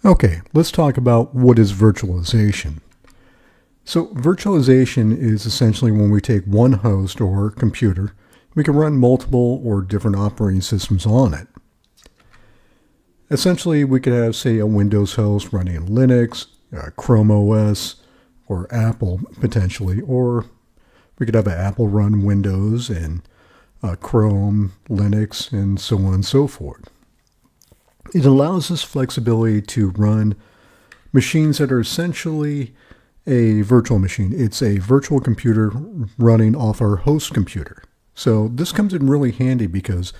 Okay, let's talk about what is virtualization. So virtualization is essentially when we take one host or computer, we can run multiple or different operating systems on it. Essentially, we could have, say, a Windows host running Linux, Chrome OS, or Apple potentially, or we could have an Apple run Windows and Chrome, Linux, and so on and so forth. It allows us flexibility to run machines that are essentially a virtual machine. It's a virtual computer running off our host computer. So this comes in really handy because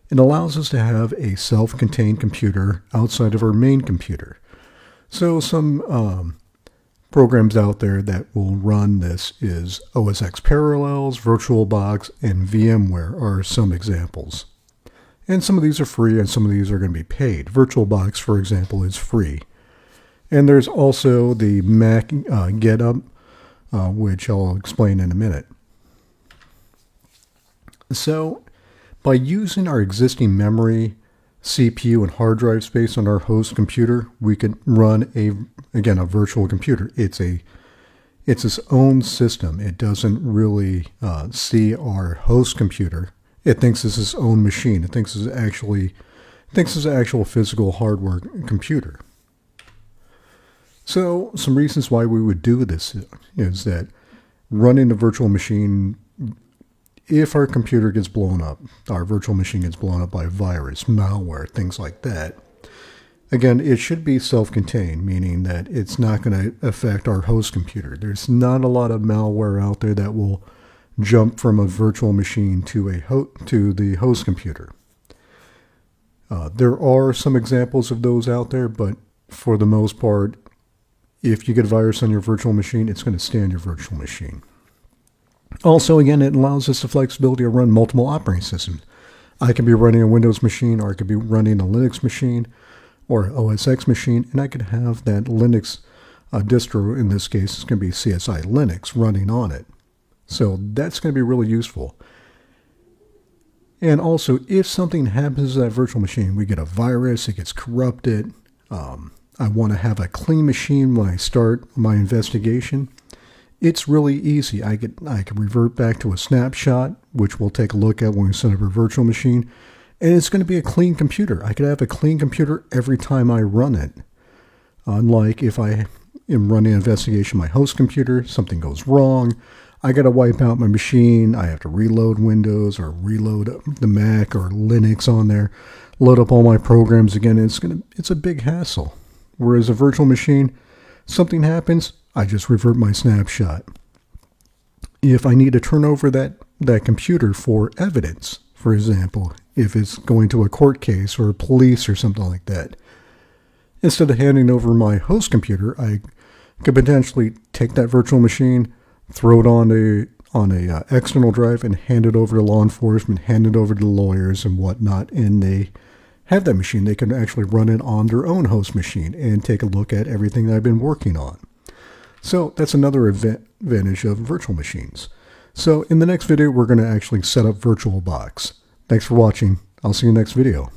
it allows us to have a self-contained computer outside of our main computer. So some programs out there that will run this is OS X Parallels, VirtualBox, and VMware are some examples. And some of these are free and some of these are going to be paid. VirtualBox, for example, is free. And there's also the Mac GetUp, which I'll explain in a minute. So by using our existing memory, CPU, and hard drive space on our host computer, we could run a virtual computer. It's its own system. It doesn't really see our host computer. It thinks it's its own machine. It thinks it's an actual physical hardware computer. So some reasons why we would do this is that running a virtual machine, if our computer gets blown up, our virtual machine gets blown up by a virus, malware, things like that, again, it should be self-contained, meaning that it's not going to affect our host computer. There's not a lot of malware out there that will jump from a virtual machine to the host computer. There are some examples of those out there, but for the most part, if you get a virus on your virtual machine, it's going to stay on your virtual machine. Also, again, it allows us the flexibility to run multiple operating systems. I could be running a Windows machine, or I could be running a Linux machine, or an OS X machine, and I could have that Linux distro, in this case, it's going to be CSI Linux, running on it. So that's going to be really useful. And also, if something happens to that virtual machine, we get a virus, it gets corrupted, I want to have a clean machine when I start my investigation, it's really easy. I can revert back to a snapshot, which we'll take a look at when we set up a virtual machine, and it's going to be a clean computer. I could have a clean computer every time I run it. Unlike if I am running an investigation on my host computer, something goes wrong, I got to wipe out my machine, I have to reload Windows or reload the Mac or Linux on there, load up all my programs again, it's a big hassle. Whereas a virtual machine, something happens, I just revert my snapshot. If I need to turn over that computer for evidence, for example, if it's going to a court case or police or something like that, instead of handing over my host computer, I could potentially take that virtual machine, throw it on a external drive, and hand it over to law enforcement, hand it over to lawyers and whatnot, and they have that machine. They can actually run it on their own host machine and take a look at everything that I've been working on. So that's another advantage of virtual machines. So in the next video, we're going to actually set up VirtualBox. Thanks for watching. I'll see you next video.